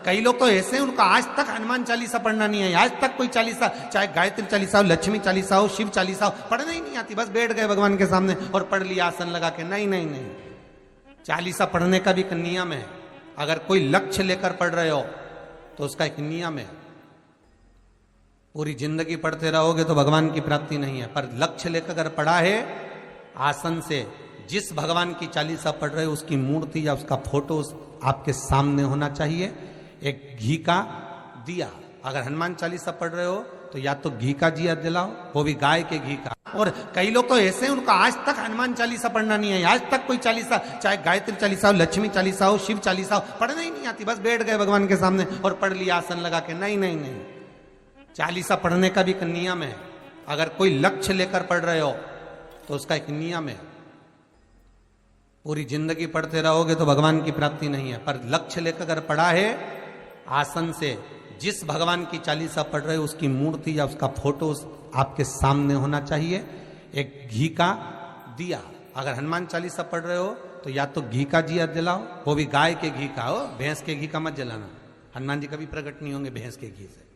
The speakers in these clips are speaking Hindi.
कई लोग तो ऐसे हैं उनका आज तक हनुमान चालीसा पढ़ना नहीं है, आज तक कोई चालीसा, चाहे गायत्री चालीसा हो, लक्ष्मी चालीसा हो, शिव चालीसा हो, पढ़ना ही नहीं आती। बस बैठ गए भगवान के सामने और पढ़ लिया आसन लगा के। नहीं नहीं नहीं, चालीसा पढ़ने का भी एक नियम है। अगर कोई लक्ष्य लेकर पढ़ रहे हो तो उसका एक नियम है। पूरी जिंदगी पढ़ते रहोगे तो भगवान की प्राप्ति नहीं है, पर लक्ष्य लेकर अगर पढ़ा है आसन से, जिस भगवान की चालीसा पढ़ रहे हो उसकी मूर्ति या उसका फोटो आपके सामने होना चाहिए। एक घी का दिया, अगर हनुमान चालीसा पढ़ रहे हो तो या तो घी का दिया जलाओ, वो भी गाय के घी का। और कई लोग तो ऐसे हैं उनका आज तक हनुमान चालीसा पढ़ना नहीं है, आज तक कोई चालीसा, चाहे गायत्री चालीसा हो, लक्ष्मी चालीसा हो, शिव चालीसा हो, पढ़ना ही नहीं आती। बस बैठ गए भगवान के सामने और पढ़ लिया आसन लगा के। नहीं नहीं नहीं, चालीसा पढ़ने का भी एक नियम है। अगर कोई लक्ष्य लेकर पढ़ रहे हो तो उसका एक नियम है। पूरी जिंदगी पढ़ते रहोगे तो भगवान की प्राप्ति नहीं है, पर लक्ष्य लेकर अगर पढ़ा है आसन से, जिस भगवान की चालीसा पढ़ रहे हो उसकी मूर्ति या उसका फोटो आपके सामने होना चाहिए। एक घी का दिया, अगर हनुमान चालीसा पढ़ रहे हो तो या तो घी का दिया जलाओ, वो भी गाय के घी का हो, भैंस के घी का मत जलाना। हनुमान जी कभी प्रकट नहीं होंगे भैंस के घी से।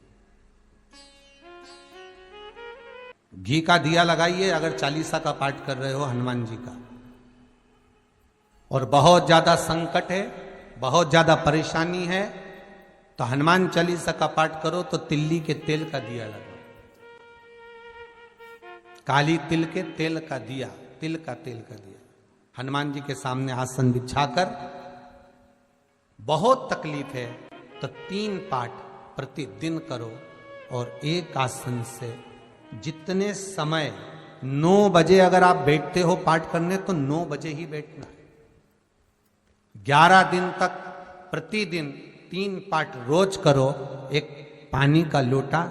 घी का दिया लगाइए अगर चालीसा का पाठ कर रहे हो हनुमान जी का। और बहुत ज्यादा संकट है, बहुत ज्यादा परेशानी है तो हनुमान चालीसा का पाठ करो तो तिल्ली के तेल का दिया लगाओ, काली तिल के तेल का दिया, तिल का तेल का दिया हनुमान जी के सामने आसन बिछाकर। बहुत तकलीफ है तो 3 पाठ प्रतिदिन करो और एक आसन से जितने समय 9 बजे अगर आप बैठते हो पाठ करने तो 9 बजे ही बैठना है। 11 दिन तक प्रतिदिन 3 पाठ रोज करो। एक पानी का लोटा,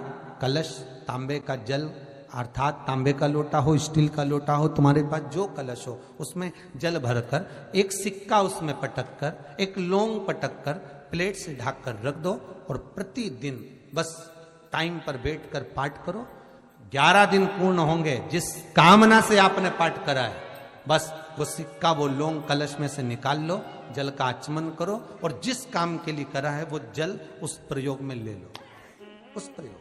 कलश, तांबे का जल अर्थात तांबे का लोटा हो, स्टील का लोटा हो, तुम्हारे पास जो कलश हो उसमें जल भरकर, एक सिक्का उसमें पटक कर, एक लौंग पटक कर प्लेट से ढक कर रख दो और प्रतिदिन बस टाइम पर बैठकर पाठ करो। 11 दिन पूर्ण होंगे, जिस कामना से आपने पाठ करा है बस वो सिक्का, वो लौंग कलश में से निकाल लो, जल का आचमन करो और जिस काम के लिए करा है वो जल उस प्रयोग में ले लो। उस प्रयोग,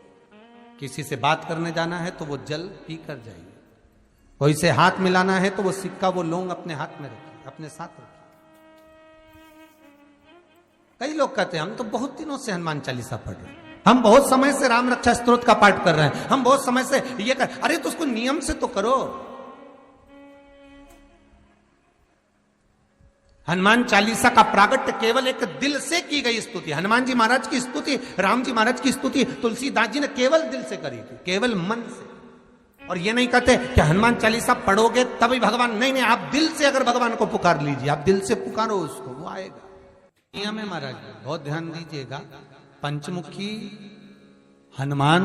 किसी से बात करने जाना है तो वो जल पी कर जाइए, कोई से हाथ मिलाना है तो वो सिक्का, वो लौंग अपने हाथ में रखिए, अपने साथ रखिए। कई लोग कहते हैं हम तो बहुत दिनों से हनुमान चालीसा पढ़ रहे हैं, हम बहुत समय से राम रक्षा स्तोत्र का पाठ कर रहे हैं, हम बहुत समय से ये कर। अरे तो उसको नियम से तो करो। हनुमान चालीसा का प्रागट्य केवल एक दिल से की गई स्तुति। हनुमान जी महाराज की स्तुति, राम जी महाराज की स्तुति तुलसीदास जी ने केवल दिल से करी थी, केवल मन से। और ये नहीं कहते कि हनुमान चालीसा पढ़ोगे तभी भगवान, नहीं नहीं, आप दिल से अगर भगवान को पुकार लीजिए, आप दिल से पुकारो उसको, वो आएगा। नियम है महाराज, बहुत ध्यान दीजिएगा। पंचमुखी हनुमान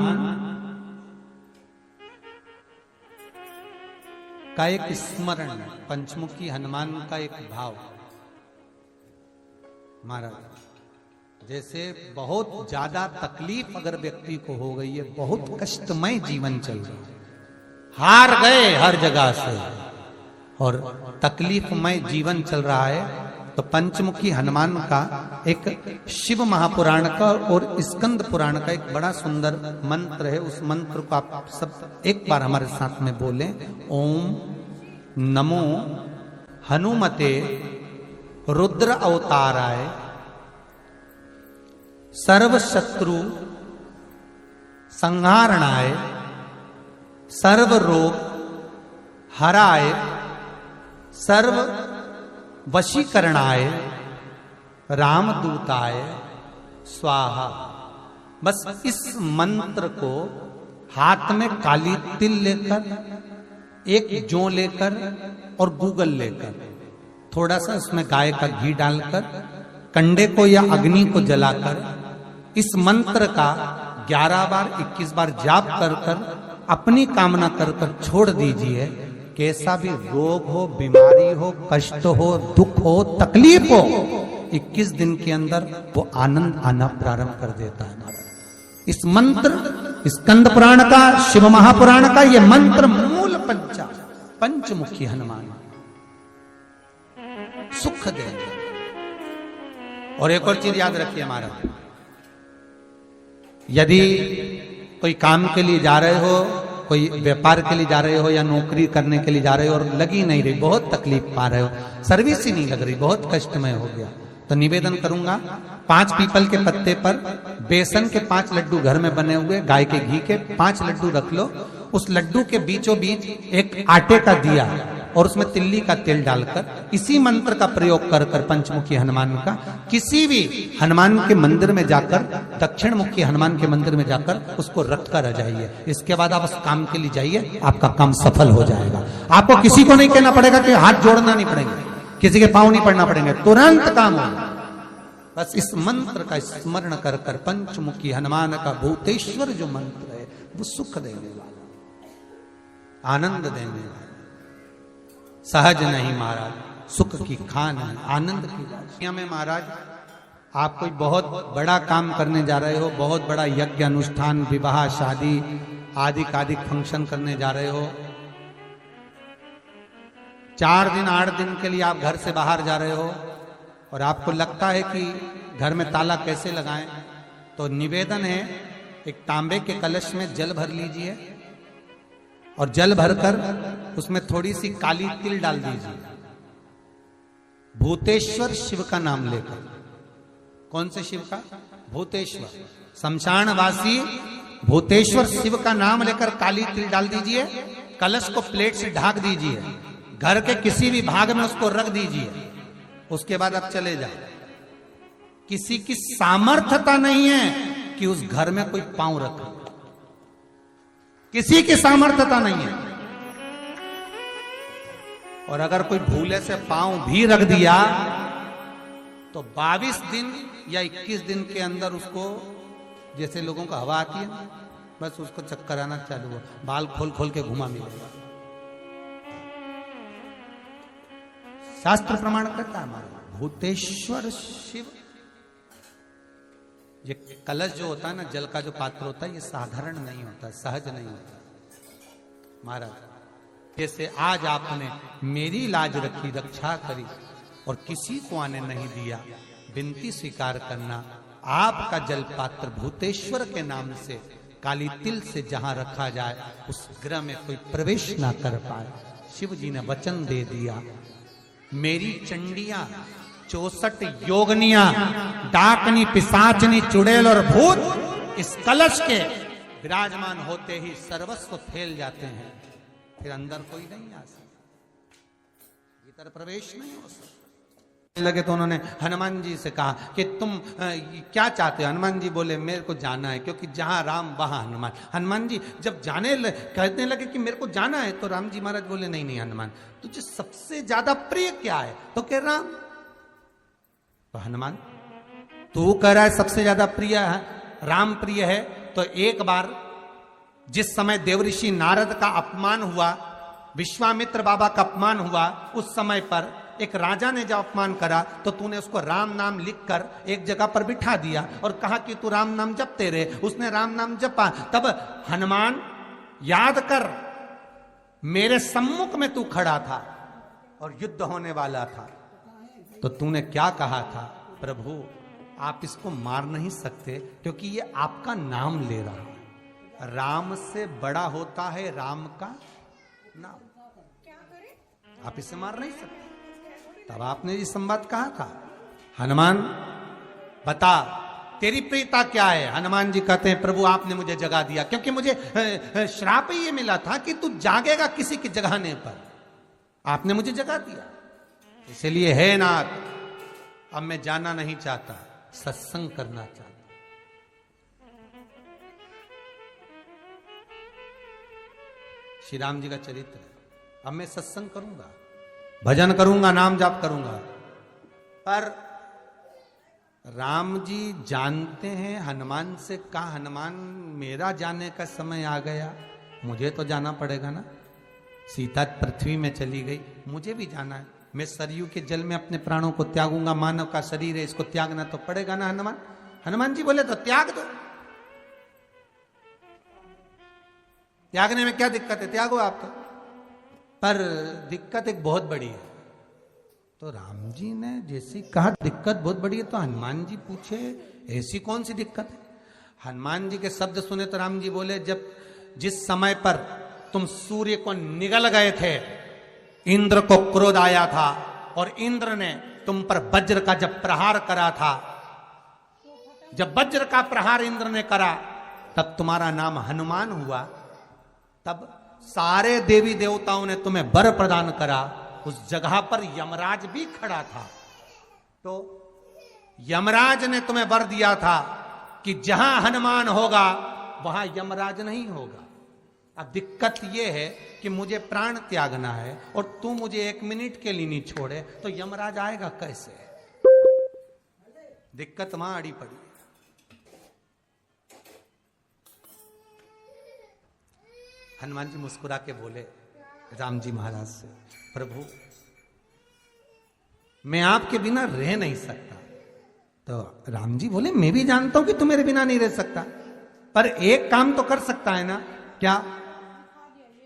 का एक स्मरण, पंचमुखी हनुमान का एक भाव। महाराज जैसे बहुत ज्यादा तकलीफ अगर व्यक्ति को हो गई है, बहुत कष्टमय जीवन चल रहा है, हार गए हर जगह से और तकलीफमय जीवन चल रहा है, तो पंचमुखी हनुमान का एक शिव महापुराण का और स्कंद पुराण का एक बड़ा सुंदर मंत्र है। उस मंत्र को आप सब एक बार हमारे साथ में बोलें। ओम नमो हनुमते रुद्र अवताराय सर्व शत्रु संहारणाय सर्व रोग हराय सर्व वशीकरणाय रामदूताय स्वाहा। बस इस मंत्र को हाथ में काली तिल लेकर, एक जौ लेकर और गूगल लेकर, थोड़ा सा उसमें गाय का घी डालकर, कंडे को या अग्नि को जलाकर इस मंत्र का 11 बार 21 बार जाप कर कर अपनी कामना कर कर छोड़ दीजिए। कैसा भी रोग हो, बीमारी हो, कष्ट हो, दुख हो, तकलीफ हो, 21 दिन के अंदर वो आनंद आना प्रारंभ कर देता है। इस मंत्र, स्कंद पुराण का, शिव महापुराण का ये मंत्र मूल पंचमुखी हनुमान सुख देंगे। और एक और चीज याद रखिए हमारा, यदि कोई काम के लिए जा रहे हो, कोई व्यापार के लिए जा रहे हो या नौकरी करने के लिए जा रहे हो और लगी नहीं रही, बहुत तकलीफ पा रहे हो, सर्विस ही नहीं लग रही, बहुत कष्टमय हो गया, तो निवेदन करूंगा 5 पीपल के पत्ते पर बेसन के 5 लड्डू घर में बने हुए, गाय के घी के 5 लड्डू रख लो, उस लड्डू के बीचों बीच एक आटे का दिया और उसमें तिल्ली का तेल डालकर इसी मंत्र का प्रयोग कर कर पंचमुखी हनुमान का किसी भी हनुमान के मंदिर में जाकर, दक्षिण मुखी हनुमान के मंदिर में जाकर उसको रख कर आ जाइए। इसके बाद आप उस काम के लिए जाइए, आपका काम सफल हो जाएगा। आपको किसी को नहीं कहना पड़ेगा कि हाथ जोड़ना नहीं पड़ेंगे, किसी के पांव नहीं पड़ना पड़ेंगे, तुरंत काम होगा। बस इस मंत्र का स्मरण कर कर पंचमुखी हनुमान का भूतेश्वर जो मंत्र है वो सुख देने वाला, आनंद देने वाला, सहज नहीं महाराज, सुख की खान है, आनंद की राशियां में महाराज आप कोई बहुत बड़ा काम करने जा रहे हो, बहुत बड़ा यज्ञ अनुष्ठान, विवाह, शादी आदि फंक्शन करने जा रहे हो, 4 दिन 8 दिन के लिए आप घर से बाहर जा रहे हो और आपको लगता है कि घर में ताला कैसे लगाएं, तो निवेदन है एक तांबे के कलश में जल भर लीजिए और जल भरकर उसमें थोड़ी सी काली तिल डाल दीजिए, भूतेश्वर शिव का नाम लेकर। कौन से शिव का? भूतेश्वर, शमशानवासी भूतेश्वर शिव का नाम लेकर काली तिल डाल दीजिए, कलश को प्लेट से ढक दीजिए, घर के किसी भी भाग में उसको रख दीजिए। उसके बाद आप चले जाए। किसी की सामर्थ्यता नहीं है कि उस घर में कोई पांव रखे, किसी की सामर्थ्यता नहीं है। और अगर कोई भूले से पांव भी रख दिया तो 22 दिन या 21 दिन के अंदर उसको, जैसे लोगों को हवा आती है, बस उसको चक्कर आना चालू हो, बाल खोल खोल के घुमा मिलेगा। शास्त्र प्रमाण करता है हमारा भूतेश्वर शिव। ये कलश जो होता है ना, जल का जो पात्र होता है, ये साधारण नहीं होता, सहज नहीं होता महाराज। जैसे आज आपने मेरी लाज रखी, रक्षा करी और किसी को आने नहीं दिया, विनती स्वीकार करना। आपका जल पात्र भूतेश्वर के नाम से काली तिल से जहां रखा जाए उस गृह में कोई प्रवेश ना कर पाए। शिव जी ने वचन दे दिया, मेरी चंडियां 64 योगनियां, डाकनी, पिशाचनी, चुड़ैल और भूत इस कलश के विराजमान होते ही सर्वस्व फैल जाते हैं, फिर अंदर कोई नहीं आ सकता, भीतर प्रवेश नहीं हो सकता। लगे तो उन्होंने हनुमान जी से कहा कि तुम क्या चाहते हो? हनुमान जी बोले मेरे को जाना है, क्योंकि जहां राम वहां हनुमान। हनुमान जी जब कहने लगे कि मेरे को जाना है, तो राम जी महाराज बोले नहीं नहीं हनुमान, तुझे सबसे ज्यादा प्रिय क्या है? तो कह राम। तो हनुमान तू कह रहा है सबसे ज्यादा प्रिय है राम प्रिय है, तो एक बार जिस समय देवऋषि नारद का अपमान हुआ, विश्वामित्र बाबा का अपमान हुआ, उस समय पर एक राजा ने जब अपमान करा तो तूने उसको राम नाम लिखकर एक जगह पर बिठा दिया और कहा कि तू राम नाम जपते रहे। उसने राम नाम जपा। तब हनुमान याद कर, मेरे सम्मुख में तू खड़ा था और युद्ध होने वाला था, तो तूने क्या कहा था? प्रभु आप इसको मार नहीं सकते क्योंकि ये आपका नाम ले रहा है। राम से बड़ा होता है राम का नाम, आप इसे मार नहीं सकते। तब आपने ये संवाद कहा था, हनुमान बता तेरी प्रियता क्या है? हनुमान जी कहते हैं प्रभु आपने मुझे जगा दिया, क्योंकि मुझे श्राप ये मिला था कि तू जागेगा किसी की जगाने पर, आपने मुझे जगा दिया। इसलिए है नाथ, अब मैं जाना नहीं चाहता, सत्संग करना चाहता। श्री राम जी का चरित्र है। अब मैं सत्संग करूंगा, भजन करूंगा, नाम जाप करूंगा। पर राम जी जानते हैं हनुमान से कहा, हनुमान मेरा जाने का समय आ गया, मुझे तो जाना पड़ेगा ना। सीता पृथ्वी में चली गई, मुझे भी जाना है। मैं सरयू के जल में अपने प्राणों को त्यागूंगा, मानव का शरीर है, इसको त्यागना तो पड़ेगा ना हनुमान। हनुमान जी बोले तो त्याग दो, त्यागने में क्या दिक्कत है, त्यागो आप तो। पर दिक्कत एक बहुत बड़ी है। तो राम जी ने जैसी कहा दिक्कत बहुत बड़ी है, तो हनुमान जी पूछे ऐसी कौन सी दिक्कत है? हनुमान जी के शब्द सुने तो राम जी बोले, जब जिस समय पर तुम सूर्य को निगल गए थे, इंद्र को क्रोध आया था और इंद्र ने तुम पर वज्र का जब प्रहार करा था, जब वज्र का प्रहार इंद्र ने करा तब तुम्हारा नाम हनुमान हुआ। तब सारे देवी देवताओं ने तुम्हें वर प्रदान करा। उस जगह पर यमराज भी खड़ा था, तो यमराज ने तुम्हें वर दिया था कि जहां हनुमान होगा वहां यमराज नहीं होगा। अब दिक्कत यह है कि मुझे प्राण त्यागना है और तू मुझे 1 मिनट के लिए नहीं छोड़े, तो यमराज आएगा कैसे? दिक्कत वहां अड़ी पड़ी। हनुमान जी मुस्कुरा के बोले राम जी महाराज से, प्रभु मैं आपके बिना रह नहीं सकता। तो राम जी बोले, मैं भी जानता हूं कि तू मेरे बिना नहीं रह सकता, पर एक काम तो कर सकता है ना। क्या?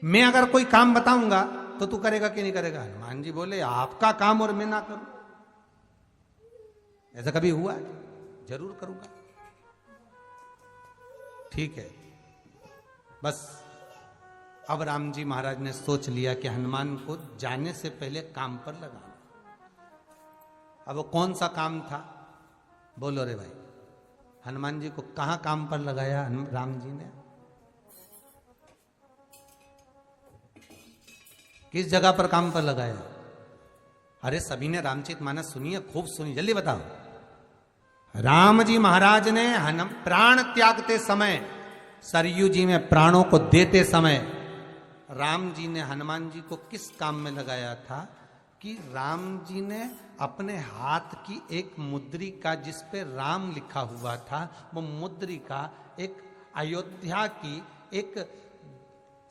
मैं अगर कोई काम बताऊंगा तो तू करेगा कि नहीं करेगा? हनुमान जी बोले, आपका काम और मैं ना करूं, ऐसा कभी हुआ है? जरूर करूंगा। ठीक है। बस अब राम जी महाराज ने सोच लिया कि हनुमान को जाने से पहले काम पर लगाना। अब वो कौन सा काम था? बोलो रे भाई। हनुमान जी को कहां काम पर लगाया राम जी ने? किस जगह पर काम पर लगाया? अरे सभी ने रामचरितमानस सुनी है, खूब सुनी, जल्दी बताओ। राम जी महाराज ने प्राण त्यागते समय, सरयू जी में प्राणों को देते समय, राम जी ने हनुमान जी को किस काम में लगाया था? कि राम जी ने अपने हाथ की एक मुद्रिका जिस पे राम लिखा हुआ था, वो मुद्रिका एक अयोध्या की एक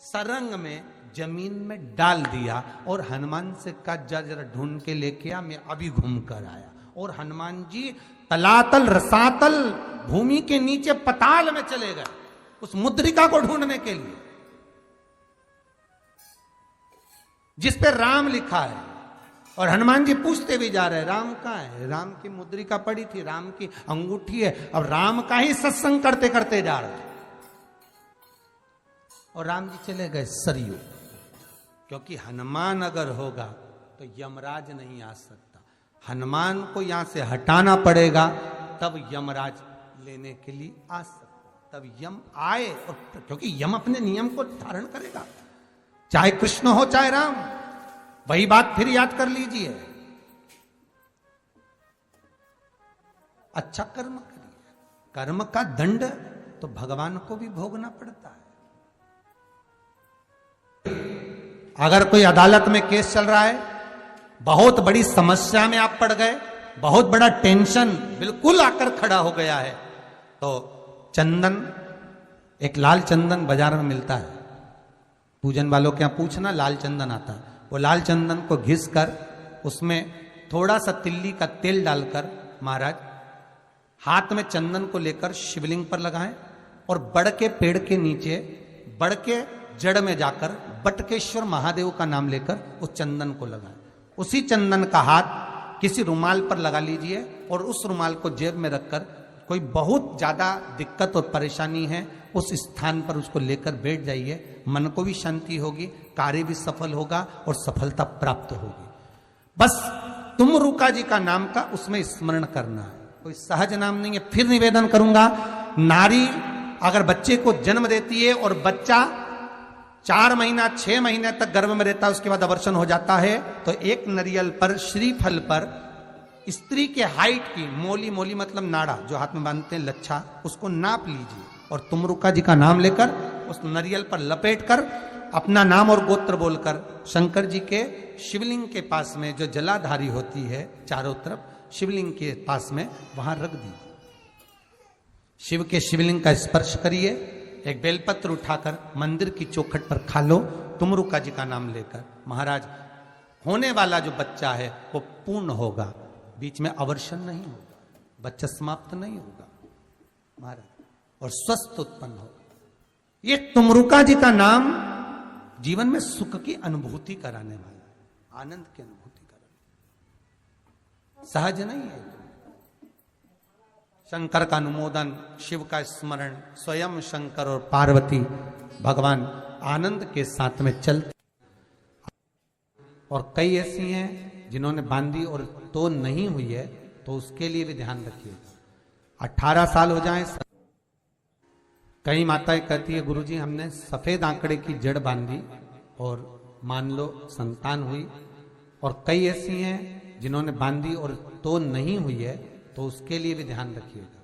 सरंग में जमीन में डाल दिया और हनुमान से कहा, जा जरा ढूंढ के लेके आ, मैं अभी घूम कर आया। और हनुमान जी तलातल रसातल भूमि के नीचे पताल में चले गए उस मुद्रिका को ढूंढने के लिए जिस पे राम लिखा है। और हनुमान जी पूछते भी जा रहे, राम कहाँ है? राम की मुद्रिका पड़ी थी, राम की अंगूठी है। अब राम का ही सत्संग करते करते जा रहे और राम जी चले गए सरयू, क्योंकि हनुमान अगर होगा तो यमराज नहीं आ सकता। हनुमान को यहां से हटाना पड़ेगा, तब यमराज लेने के लिए आ सकता। तब यम आए, और क्योंकि यम अपने नियम को धारण करेगा, चाहे कृष्ण हो चाहे राम। वही बात फिर याद कर लीजिए, अच्छा कर्म करिए, कर्म का दंड तो भगवान को भी भोगना पड़ता है। अगर कोई अदालत में केस चल रहा है, बहुत बड़ी समस्या में आप पड़ गए, बहुत बड़ा टेंशन बिल्कुल आकर खड़ा हो गया है, तो चंदन, एक लाल चंदन बाजार में मिलता है, पूजन वालों के यहां पूछना, लाल चंदन आता है। वो लाल चंदन को घिस कर उसमें थोड़ा सा तिल्ली का तेल डालकर महाराज हाथ में चंदन को लेकर शिवलिंग पर लगाएं और बड़ के पेड़ के नीचे, बड़ के जड़ में जाकर बटकेश्वर महादेव का नाम लेकर उस चंदन को लगाएं। उसी चंदन का हाथ किसी रुमाल पर लगा लीजिए और उस रुमाल को जेब में रखकर, कोई बहुत ज्यादा दिक्कत और परेशानी है उस स्थान पर उसको लेकर बैठ जाइए, मन को भी शांति होगी, कार्य भी सफल होगा और सफलता प्राप्त होगी। बस तुमरुका जी का नाम का उसमें स्मरण करना है, कोई सहज नाम नहीं है। फिर निवेदन करूंगा, नारी अगर बच्चे को जन्म देती है और बच्चा 4 महीना 6 महीने तक गर्भ में रहता है, उसके बाद अवर्षण हो जाता है, तो एक नारियल पर, श्रीफल पर स्त्री के हाइट की मोली, मोली मतलब नाड़ा जो हाथ में बांधते हैं, लच्छा, उसको नाप लीजिए और तुमरुका जी का नाम लेकर उस नारियल पर लपेट कर अपना नाम और गोत्र बोलकर शंकर जी के शिवलिंग के पास में जो जलाधारी होती है चारों तरफ, शिवलिंग के पास में वहां रख दीजिए। शिव के शिवलिंग का स्पर्श करिए, एक बेलपत्र उठाकर मंदिर की चौखट पर खा लो, तुमरुका जी का नाम लेकर। महाराज, होने वाला जो बच्चा है वो पूर्ण होगा, बीच में अवर्षण नहीं होगा, बच्चा समाप्त नहीं होगा महाराज, और स्वस्थ उत्पन्न होगा। ये तुमरुका जी का नाम जीवन में सुख की अनुभूति कराने वाला है, आनंद की अनुभूति कराने, सहज नहीं है। शंकर का अनुमोदन, शिव का स्मरण, स्वयं शंकर और पार्वती भगवान आनंद के साथ में चलते। और कई ऐसी हैं जिन्होंने बांधी और तो नहीं हुई है, तो उसके लिए भी ध्यान रखिए। 18 साल हो जाए। कई माताएं कहती है गुरुजी हमने सफेद आंकड़े की जड़ बांधी और मान लो संतान हुई। और कई ऐसी हैं जिन्होंने बांधी और तो नहीं हुई है, तो उसके लिए भी ध्यान रखिएगा।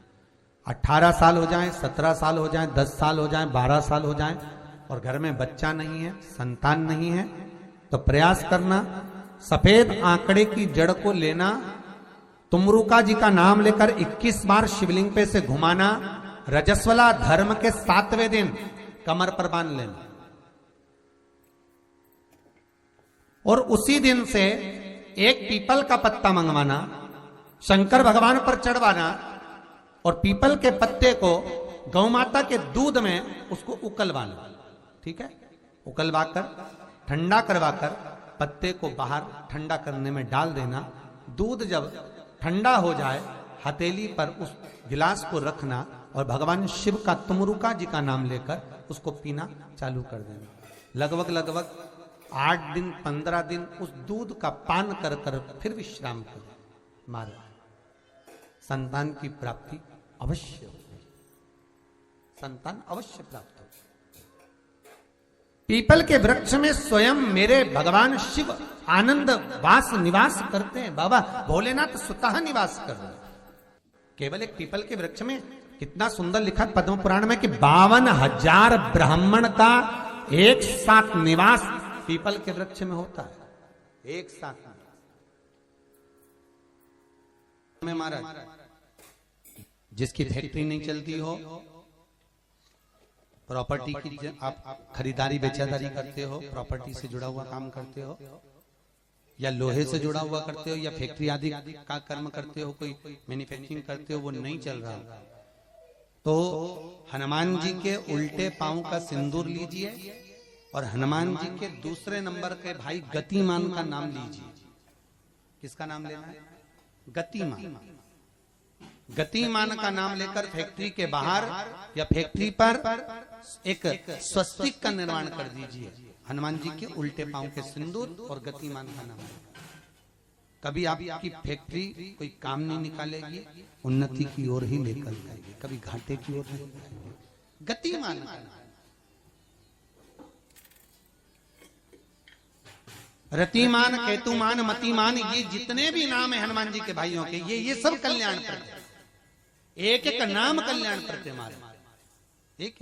18 साल हो जाएं, 17 साल हो जाएं, 10 साल हो जाएं, 12 साल हो जाएं और घर में बच्चा नहीं है, संतान नहीं है, तो प्रयास करना सफेद आंकड़े की जड़ को लेना, तुमरुका जी का नाम लेकर 21 बार शिवलिंग पे से घुमाना, रजस्वला धर्म के 7वें दिन कमर पर बांध लेना और उसी दिन से एक पीपल का पत्ता मंगवाना, शंकर भगवान पर चढ़वाना और पीपल के पत्ते को गौ माता के दूध में उसको उकलवाना। ठीक है, उकलवाकर ठंडा करवाकर पत्ते को बाहर ठंडा करने में डाल देना। दूध जब ठंडा हो जाए हथेली पर उस गिलास को रखना और भगवान शिव का तुमरुका जी का नाम लेकर उसको पीना चालू कर देना। लगभग 8 दिन 15 दिन उस दूध का पान कर कर फिर विश्राम करें। मारे संतान की प्राप्ति अवश्य होगी, संतान अवश्य प्राप्त हो। पीपल के वृक्ष में स्वयं मेरे भगवान शिव आनंद वास निवास करते हैं। बाबा भोलेनाथ स्वतः निवास कर रहे हैं। केवल एक पीपल के वृक्ष में कितना सुंदर लिखा पद्म पुराण में कि 52,000 ब्राह्मण का एक साथ निवास पीपल के वृक्ष में होता है। एक साथ में महाराज जिसकी फैक्ट्री नहीं चलती हो, प्रॉपर्टी की आप खरीदारी बेचादारी करते हो, प्रॉपर्टी से जुड़ा हुआ काम करते हो या लोहे से जुड़ा हुआ करते हो या फैक्ट्री आदि का कर्म करते हो, कोई मैन्युफैक्चरिंग करते हो, वो नहीं चल रहा, तो हनुमान जी के उल्टे पांव का सिंदूर लीजिए और हनुमान जी के दूसरे नंबर के भाई गतिमान का नाम लीजिए। किसका नाम लेना है? गतिमान। गतिमान का नाम लेकर फैक्ट्री के बाहर या फैक्ट्री पर एक स्वस्तिक का निर्माण कर दीजिए। हनुमान जी के उल्टे पांव के सिंदूर और गतिमान का नाम। कभी आपकी फैक्ट्री कोई काम नहीं निकालेगी, उन्नति की ओर ही लेकर जाएगी, कभी घाटे की ओर नहीं जाएगी। गतिमान का नाम। रतिमान, केतुमान, मतिमान, ये जितने भी नाम है हनुमान जी के भाइयों के, ये सब कल्याण प्रद। एक एक नाम कल्याण प्रद हमारे। एक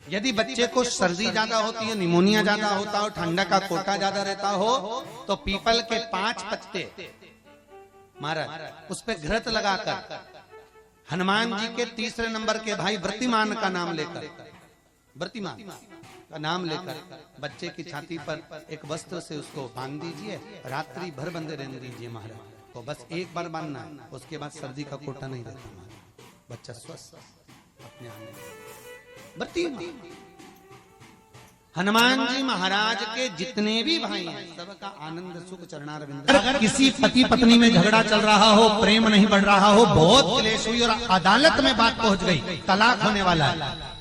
यदि बच्चे को सर्दी ज्यादा होती है, निमोनिया ज्यादा होता हो, ठंडा का कोटा ज्यादा रहता हो, तो पीपल के 5 पत्ते महाराज उस पे घृत लगाकर हनुमान जी के तीसरे नंबर के भाई व्रतिमान का नाम लेकर, व्रतिमान का नाम लेकर बच्चे की छाती पर एक वस्त्र से उसको बांध दीजिए, रात्रि भर बंदे रहने दीजिए महाराज। तो बस एक बार बांधना है, उसके बाद सर्दी का कोटा नहीं रहता महाराज, बच्चा स्वस्थ अपने आने। हनुमान जी महाराज के जितने भी भाई हैं सबका आनंद सुख चरणारविंद। अगर किसी पति पत्नी में झगड़ा चल रहा हो, प्रेम नहीं बढ़ रहा हो, बहुत क्लेश हुई और अदालत में बात पहुंच गई, तलाक होने वाला है,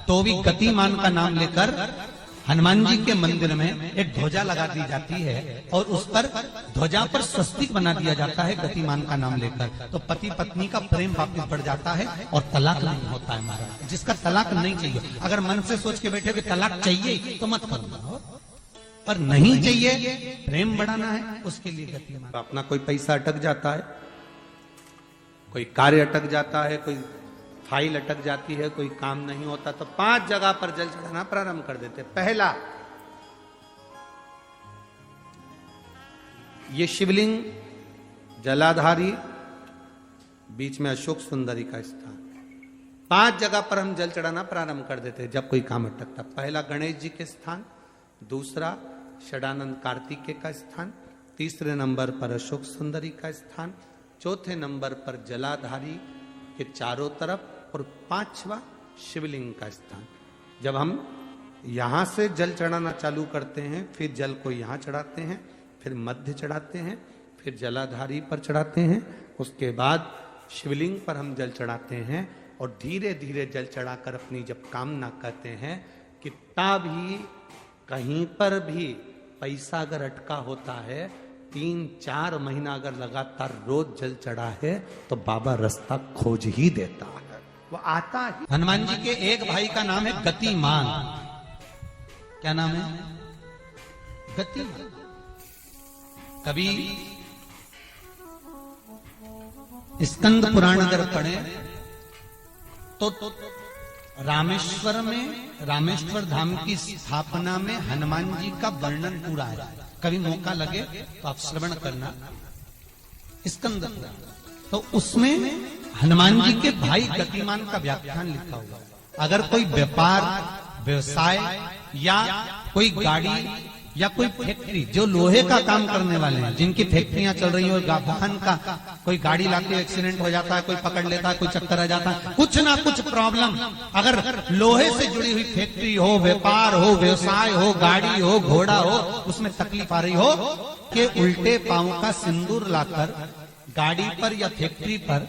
तो भी गतिमान का नाम लेकर हनुमान जी के मंदिर में एक ध्वजा लगा दी जाती है और उस पर ध्वजा पर स्वस्तिक बना दिया जाता है गतिमान का नाम लेकर। तो पति पत्नी का प्रेम वापिस बढ़ जाता है और तलाक नहीं होता है महाराज। जिसका तलाक नहीं चाहिए, अगर मन से सोच के बैठे कि तलाक चाहिए तो मत करो, पर नहीं चाहिए, प्रेम बढ़ाना है, उसके लिए गतिमान। अपना कोई पैसा अटक जाता है, कोई कार्य अटक जाता है, कोई फाइल अटक जाती है, कोई काम नहीं होता, तो 5 जगह पर जल चढ़ाना प्रारंभ कर देते। पहला, ये शिवलिंग जलाधारी, बीच में अशोक सुंदरी का स्थान, 5 जगह पर हम जल चढ़ाना प्रारंभ कर देते जब कोई काम अटकता। पहला गणेश जी के स्थान, दूसरा षडानंद कार्तिकेय का स्थान, तीसरे नंबर पर अशोक सुंदरी का स्थान, चौथे नंबर पर जलाधारी के चारों तरफ और 5वां शिवलिंग का स्थान। जब हम यहां से जल चढ़ाना चालू करते हैं, फिर जल को यहां चढ़ाते हैं, फिर मध्य चढ़ाते हैं, फिर जलाधारी पर चढ़ाते हैं, उसके बाद शिवलिंग पर हम जल चढ़ाते हैं और धीरे धीरे जल चढ़ाकर अपनी जब कामना करते हैं, कितना भी कहीं पर भी पैसा अगर अटका होता है, 3-4 महीना अगर लगातार रोज जल चढ़ा है तो बाबा रास्ता खोज ही देता है, वो आता ही। हनुमान जी के एक भाई का नाम है गतिमान। क्या नाम है? गतिमान। कभी स्कंद पुराण अगर पढ़े तो रामेश्वर में, रामेश्वर धाम की स्थापना में हनुमान जी का वर्णन पूरा है। कभी मौका लगे तो आप श्रवण करना स्कंद पुराण, तो उसमें हनुमान जी के भाई गतिमान का व्याख्यान लिखा हुआ। अगर कोई व्यापार व्यवसाय या कोई गाड़ी या कोई फैक्ट्री, जो लोहे का काम करने वाले हैं, जिनकी फैक्ट्रियां चल रही हो, वाहन का कोई गाड़ी लाके एक्सीडेंट हो जाता है, कोई पकड़ लेता है, कोई चक्कर आ जाता है, कुछ ना कुछ प्रॉब्लम, अगर लोहे से जुड़ी हुई फैक्ट्री हो, व्यापार हो, व्यवसाय हो, गाड़ी हो, घोड़ा हो, उसमें तकलीफ आ रही हो कि उल्टे पांव का सिंदूर लाकर गाड़ी पर या फैक्ट्री पर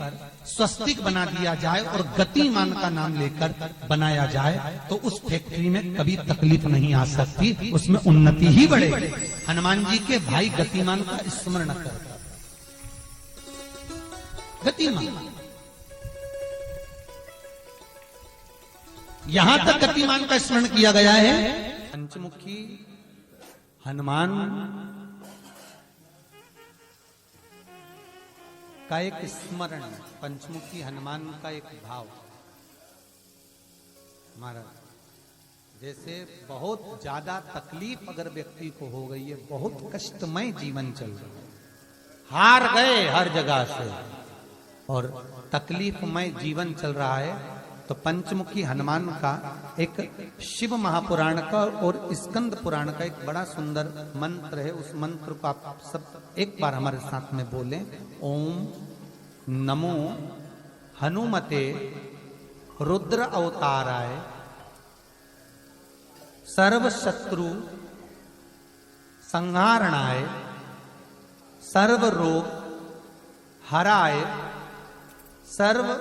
स्वस्तिक बना दिया जाए और गतिमान का नाम लेकर बनाया जाए, तो उस फैक्ट्री में कभी तकलीफ नहीं आ सकती, उसमें उन्नति ही बढ़ेगी। हनुमान जी के भाई गतिमान का स्मरण कर, गतिमान, यहां तक गतिमान का स्मरण किया गया है। पंचमुखी हनुमान का एक स्मरण, पंचमुखी हनुमान का एक भाव। महाराज, जैसे बहुत ज्यादा तकलीफ अगर व्यक्ति को हो गई है, बहुत कष्टमय जीवन चल रहा है, हार गए हर जगह से और तकलीफमय जीवन चल रहा है, तो पंचमुखी हनुमान का एक शिव महापुराण का और स्कंद पुराण का एक बड़ा सुंदर मंत्र है। उस मंत्र को आप सब एक बार हमारे साथ में बोलें। ओम नमो हनुमते रुद्र अवताराय सर्व शत्रु संहारणाय सर्व रोग हराय सर्व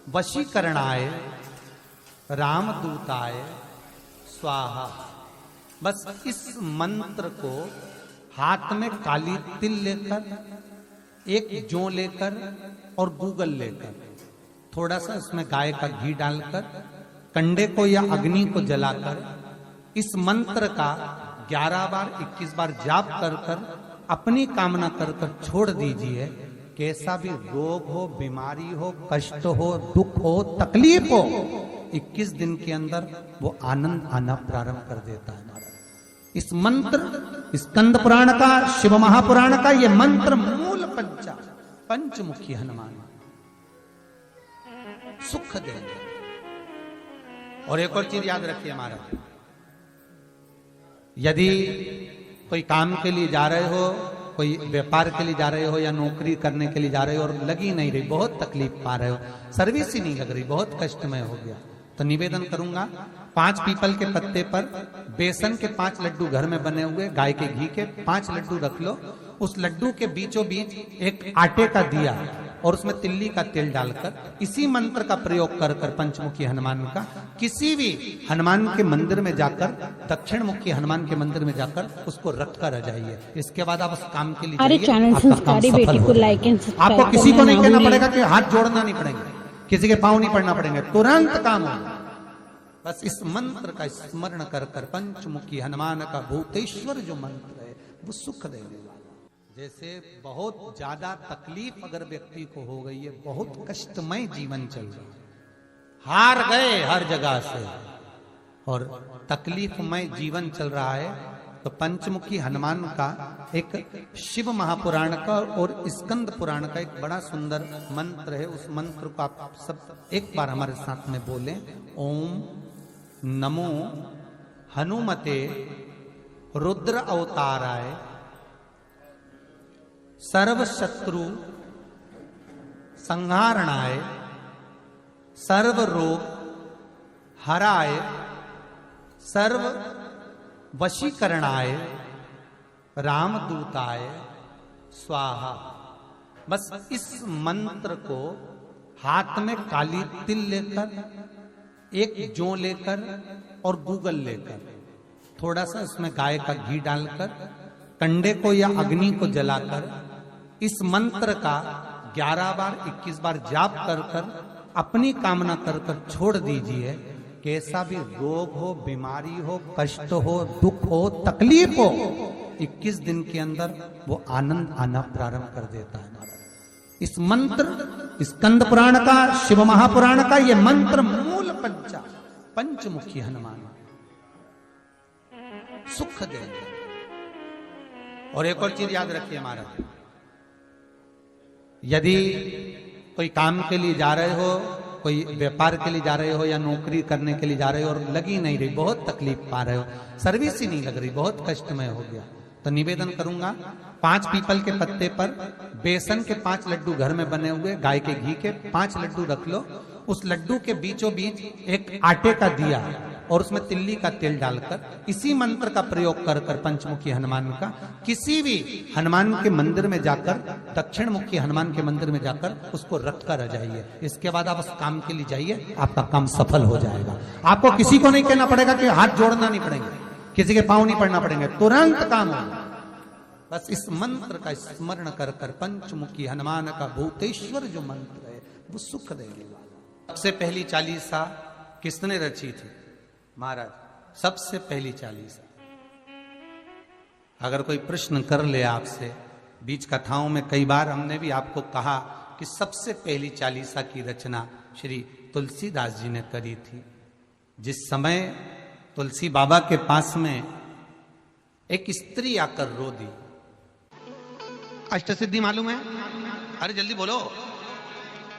वशीकरणाय रामदूताय स्वाहा। बस इस मंत्र को हाथ में काली तिल लेकर, एक जौ लेकर और गूगल लेकर, थोड़ा सा उसमें गाय का घी डालकर, कंडे को या अग्नि को जलाकर इस मंत्र का 11 बार 21 बार जाप कर कर अपनी कामना कर कर छोड़ दीजिए। कैसा भी रोग हो, बीमारी हो, कष्ट हो, दुख हो, तकलीफ हो, 21 दिन के अंदर वो आनंद आना प्रारंभ कर देता है। इस मंत्र, स्कंद पुराण का, शिव महापुराण का ये मंत्र मूल पंचमुखी हनुमान सुख देंगे। और एक और चीज याद रखिए हमारा, यदि कोई काम के लिए जा रहे हो, कोई व्यापार के लिए जा रहे हो या नौकरी करने के लिए जा रहे हो और लगी नहीं रही, बहुत तकलीफ पा रहे हो, सर्विस ही नहीं लग रही, बहुत कष्टमय हो गया, तो निवेदन करूंगा 5 पीपल के पत्ते पर बेसन के 5 लड्डू घर में बने हुए, गाय के घी के 5 लड्डू रख लो, उस लड्डू के बीचों बीच एक आटे का दिया और उसमें तिल्ली का तेल डालकर इसी मंत्र का प्रयोग कर कर पंचमुखी हनुमान का किसी भी हनुमान के मंदिर में जाकर, दक्षिण मुखी हनुमान के मंदिर में जाकर उसको रख कर आ जाइए। इसके बाद आप उस काम के लिए आपको किसी को नहीं कहना पड़ेगा कि हाथ जोड़ना नहीं पड़ेगा, किसी के पांव नहीं पड़ना पड़ेंगे, तुरंत काम होगा। बस इस मंत्र का स्मरण कर कर पंचमुखी हनुमान का भूतेश्वर जो मंत्र है वो सुख देने वाला। जैसे बहुत ज्यादा तकलीफ अगर व्यक्ति को हो गई है, बहुत कष्टमय जीवन चल रहा है, हार गए हर जगह से और तकलीफमय जीवन चल रहा है, तो पंचमुखी हनुमान का एक शिव महापुराण का और स्कंद पुराण का एक बड़ा सुंदर मंत्र है। उस मंत्र को आप सब एक बार हमारे साथ में बोलें। ओम नमो हनुमते रुद्र अवताराय सर्व शत्रु संहारणाय सर्व रोग हराय सर्व वशीकरणाय रामदूताय स्वाहा। बस इस मंत्र को हाथ में काली तिल लेकर, एक जौ लेकर और गूगल लेकर, थोड़ा सा उसमें गाय का घी डालकर, कंडे को या अग्नि को जलाकर इस मंत्र का 11 बार 21 बार जाप कर कर अपनी कामना कर कर छोड़ दीजिए। कैसा भी रोग हो, बीमारी हो, कष्ट हो, दुख हो, तकलीफ हो, 21 दिन के अंदर वो आनंद आना प्रारंभ कर देता है। इस मंत्र, स्कंद पुराण का, शिव महापुराण का ये मंत्र मूल पंचमुखी हनुमान सुख देंगे। और एक और चीज याद रखिए महाराज, यदि कोई काम के लिए जा रहे हो, कोई व्यापार के लिए जा रहे हो या नौकरी करने के लिए जा रहे हो और लगी नहीं रही, बहुत तकलीफ पा रहे हो, सर्विस ही नहीं लग रही, बहुत कष्टमय हो गया, तो निवेदन करूंगा 5 पीपल के पत्ते पर बेसन के 5 लड्डू घर में बने हुए, गाय के घी के 5 लड्डू रख लो, उस लड्डू के बीचों बीच एक आटे का दिया और उसमें तिल्ली का तेल डालकर इसी मंत्र का प्रयोग कर कर पंचमुखी हनुमान का किसी भी हनुमान के मंदिर में जाकर, दक्षिण मुखी हनुमान के मंदिर में जाकर उसको रख कर आ जाइए। इसके बाद आप उस काम के लिए जाइए, आपका काम सफल हो जाएगा। आपको किसी को नहीं कहना पड़ेगा कि हाथ जोड़ना नहीं पड़ेंगे, किसी के पांव नहीं पड़ना पड़ेंगे, तुरंत काम होगा। बस इस मंत्र का स्मरण कर कर पंचमुखी हनुमान का भूतेश्वर जो मंत्र है वो सुख देने वाला। सबसे पहली चालीसा किसने रची थी? महाराज, सबसे पहली चालीसा। अगर कोई प्रश्न कर ले आपसे, बीच कथाओं में कई बार हमने भी आपको कहा कि सबसे पहली चालीसा की रचना श्री तुलसीदास जी ने करी थी। जिस समय तुलसी बाबा के पास में एक स्त्री आकर रो दी। अष्टसिद्धि मालूम है? अरे जल्दी बोलो,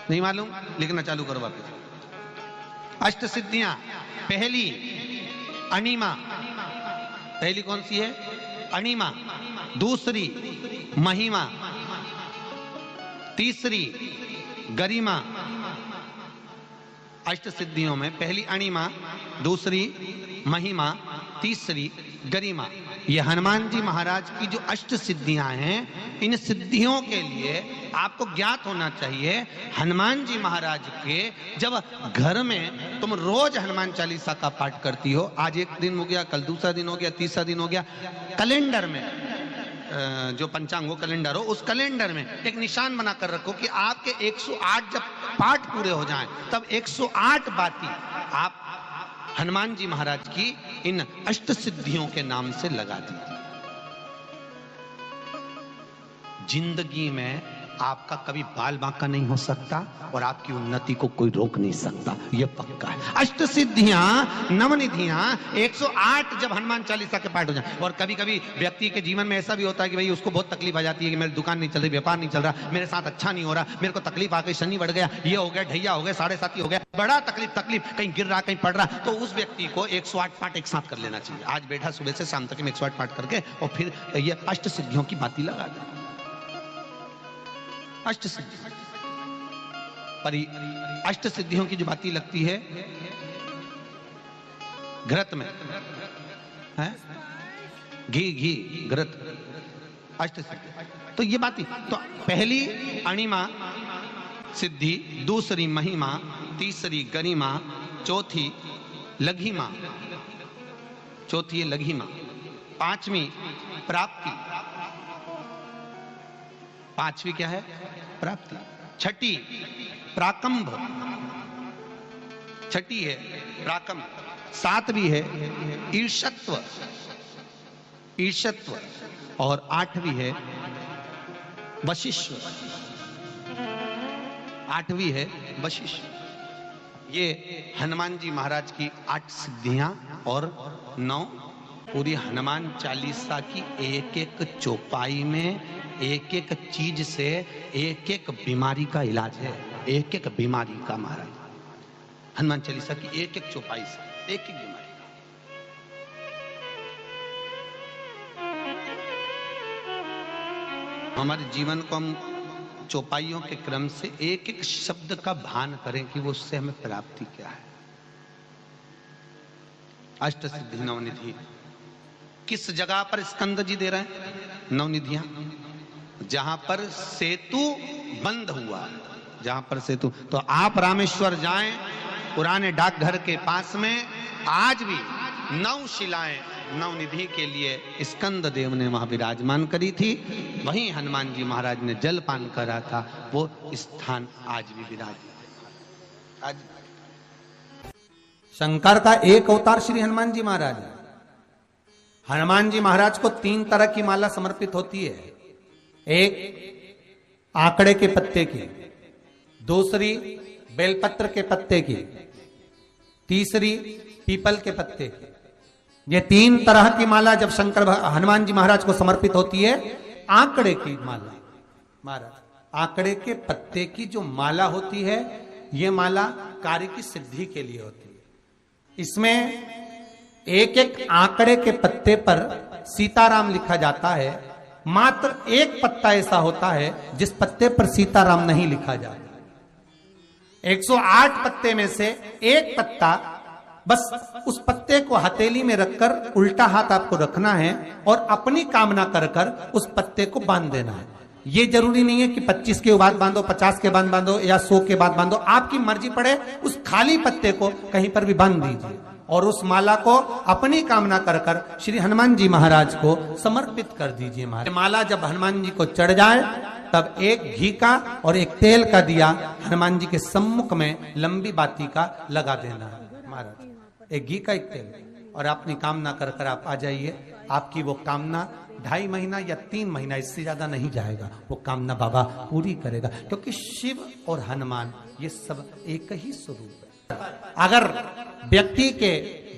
नहीं मालूम? लिखना चालू करो वापस। अष्टसिद्धियां, पहली अणिमा, पहली कौन सी है? अणिमा। दूसरी महिमा, तीसरी गरिमा। अष्ट सिद्धियों में पहली अणिमा, दूसरी महिमा, तीसरी गरिमा। ये हनुमान जी महाराज की जो अष्ट सिद्धियां हैं, इन सिद्धियों के लिए आपको ज्ञात होना चाहिए, हनुमान जी महाराज के जब घर में तुम रोज हनुमान चालीसा का पाठ करती हो, आज एक दिन हो गया, कल दूसरा दिन हो गया, तीसरा दिन हो गया, कैलेंडर में जो पंचांगो कैलेंडर हो, उस कैलेंडर में एक निशान बना कर रखो कि आपके 108 जब पाठ पूरे हो जाएं, तब 108 बाती आप हनुमान जी महाराज की इन अष्ट सिद्धियों के नाम से लगा दी। जिंदगी में आपका कभी बाल बांका नहीं हो सकता और आपकी उन्नति को कोई रोक नहीं सकता, यह पक्का है। अष्ट सिद्धियां, नवनिधियां, 108 जब हनुमान चालीसा के पाठ हो जाए। और कभी कभी व्यक्ति के जीवन में ऐसा भी होता है कि भाई उसको बहुत तकलीफ आ जाती है कि मेरी दुकान नहीं चल रही, व्यापार नहीं चल रहा, मेरे साथ अच्छा नहीं हो रहा, मेरे को तकलीफ आ गई, शनि बढ़ गया, ये हो गया, ढैया हो गया, 7.5 हो गया, बड़ा तकलीफ, कहीं गिर रहा, कहीं पड़ रहा, तो उस व्यक्ति को 108 पाठ एक साथ कर लेना चाहिए। आज बैठा सुबह से शाम तक 108 पाठ करके और फिर ये अष्ट सिद्धियों की बाती लगा दे। अष्ट सिद्धि पर अष्ट सिद्धियों की जो बाती लगती है घृत में है, घी घृत, अष्ट सिद्धि। तो ये बाती, तो पहली अणिमा सिद्धि, दूसरी महिमा, तीसरी गरिमा, चौथी लघिमा, चौथी है लघिमा, पांचवी प्राप्ति, पांचवी क्या है? प्राप्ति। छठी प्राकंभ, छठी है प्राकंभ। सातवीं है ईर्षत्व, ईर्षत्व। और आठवीं है वशिष्ठ, आठवीं है वशिष्ठ। ये हनुमान जी महाराज की 8 सिद्धियां और 9 पूरी हनुमान चालीसा की एक एक चौपाई में एक एक चीज से एक एक बीमारी का इलाज है, एक एक बीमारी का महाराज हनुमान चालीसा की एक एक चौपाई से एक एक बीमारी का। हमारे जीवन को हम चौपाइयों के क्रम से एक एक शब्द का भान करें कि वो उससे हमें प्राप्ति क्या है। अष्ट सिद्धि नवनिधि किस जगह पर स्कंद जी दे रहे हैं? नवनिधियां जहां पर सेतु बंद हुआ, जहां पर सेतु, तो आप रामेश्वर जाएं, पुराने डाकघर के पास में आज भी 9 शिलाएं नवनिधि के लिए स्कंद देव ने वहां विराजमान करी थी। वहीं हनुमान जी महाराज ने जलपान करा था, वो स्थान आज भी विराजमान। आज शंकर का एक अवतार श्री हनुमान जी महाराज है। हनुमान जी महाराज को 3 तरह की माला समर्पित होती है। एक आंकड़े के पत्ते की, दूसरी बेलपत्र के पत्ते की, तीसरी पीपल के पत्ते की। ये 3 तरह की माला जब शंकर हनुमान जी महाराज को समर्पित होती है। आंकड़े की माला, महाराज आंकड़े के पत्ते की जो माला होती है, ये माला कार्य की सिद्धि के लिए होती है। इसमें एक एक आंकड़े के पत्ते पर सीताराम लिखा जाता है। मात्र एक पत्ता ऐसा होता है जिस पत्ते पर सीताराम नहीं लिखा जाता। 108 पत्ते में से एक पत्ता, बस उस पत्ते को हथेली में रखकर उल्टा हाथ आपको रखना है और अपनी कामना कर कर उस पत्ते को बांध देना है। ये जरूरी नहीं है कि 25 के बाद बांधो, 50 के बाद बांधो या 100 के बाद बांधो, आपकी मर्जी पड़े। उस खाली पत्ते को कहीं पर भी बांध दीजिए और उस माला को अपनी कामना कर कर श्री हनुमान जी महाराज को समर्पित कर दीजिए। माला जब हनुमान जी को चढ़ जाए तब एक घी का और एक तेल का दिया हनुमान जी के सम्मुख में लंबी बाती का लगा देना है महाराज। एक घी का, एक तेल, और अपनी कामना कर कर आप आ जाइए। आपकी वो कामना 2.5 महीना या 3 महीना, इससे ज्यादा नहीं जाएगा, वो कामना बाबा पूरी करेगा। क्योंकि शिव और हनुमान ये सब एक ही स्वरूप है। अगर व्यक्ति के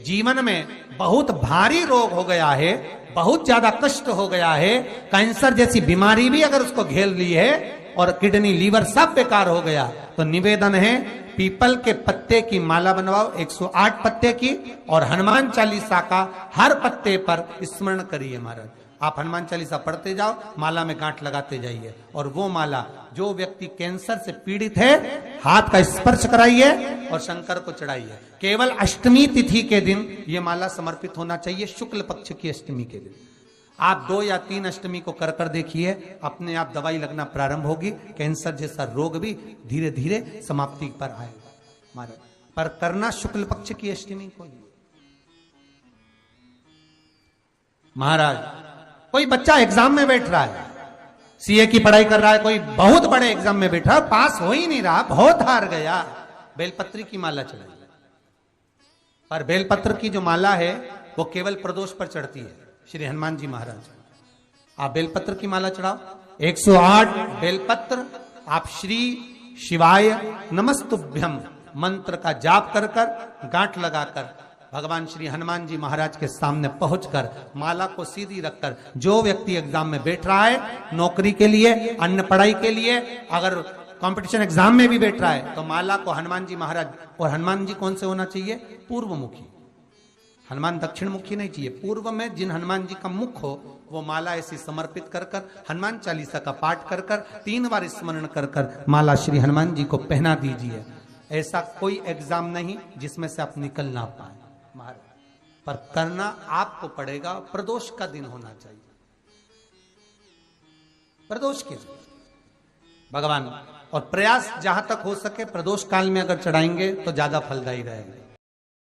जीवन में बहुत भारी रोग हो गया है, बहुत ज्यादा कष्ट हो गया है, कैंसर जैसी बीमारी भी अगर उसको घेर ली है और किडनी लीवर सब बेकार हो गया, तो निवेदन है पीपल के पत्ते की माला बनवाओ, 108 पत्ते की, और हनुमान चालीसा का हर पत्ते पर स्मरण करिए महाराज। आप हनुमान चालीसा पढ़ते जाओ, माला में गांठ लगाते जाइए, और वो माला जो व्यक्ति कैंसर से पीड़ित है हाथ का स्पर्श कराइए और शंकर को चढ़ाइए। केवल अष्टमी तिथि के दिन ये माला समर्पित होना चाहिए, शुक्ल पक्ष की अष्टमी के दिन। आप 2 या 3 अष्टमी को कर कर देखिए, अपने आप दवाई लगना प्रारंभ होगी। कैंसर जैसा रोग भी धीरे धीरे समाप्ति पर आएगा महाराज। पर करना शुक्ल पक्ष की अष्टमी को ही। महाराज कोई बच्चा एग्जाम में बैठ रहा है, सीए की पढ़ाई कर रहा है, कोई बहुत बड़े एग्जाम में बैठा, पास हो ही नहीं रहा, बहुत हार गया, बेलपत्री की माला चढ़ाई। पर बेलपत्र की जो माला है वो केवल प्रदोष पर चढ़ती है श्री हनुमान जी महाराज। आप बेलपत्र की माला चढ़ाओ, 108 बेलपत्र आप श्री शिवाय नमस्तुभ्यम मंत्र का जाप कर कर गांठ लगाकर भगवान श्री हनुमान जी महाराज के सामने पहुंचकर माला को सीधी रखकर, जो व्यक्ति एग्जाम में बैठ रहा है, नौकरी के लिए, अन्य पढ़ाई के लिए, अगर कंपटीशन एग्जाम में भी बैठ रहा है, तो माला को हनुमान जी महाराज, और हनुमान जी कौन से होना चाहिए? पूर्वमुखी। हनुमान दक्षिण मुखी नहीं चाहिए, पूर्व में जिन हनुमान जी का मुख हो वो माला ऐसी समर्पित कर कर हनुमान चालीसा का पाठ कर कर 3 बार स्मरण कर कर माला श्री हनुमान जी को पहना दीजिए। ऐसा कोई एग्जाम नहीं जिसमें से आप निकल ना पाए महाराज, पर करना आपको पड़ेगा। प्रदोष का दिन होना चाहिए, प्रदोष के दिन भगवान, और प्रयास जहां तक हो सके प्रदोष काल में अगर चढ़ाएंगे तो ज्यादा फलदायी रहेगा।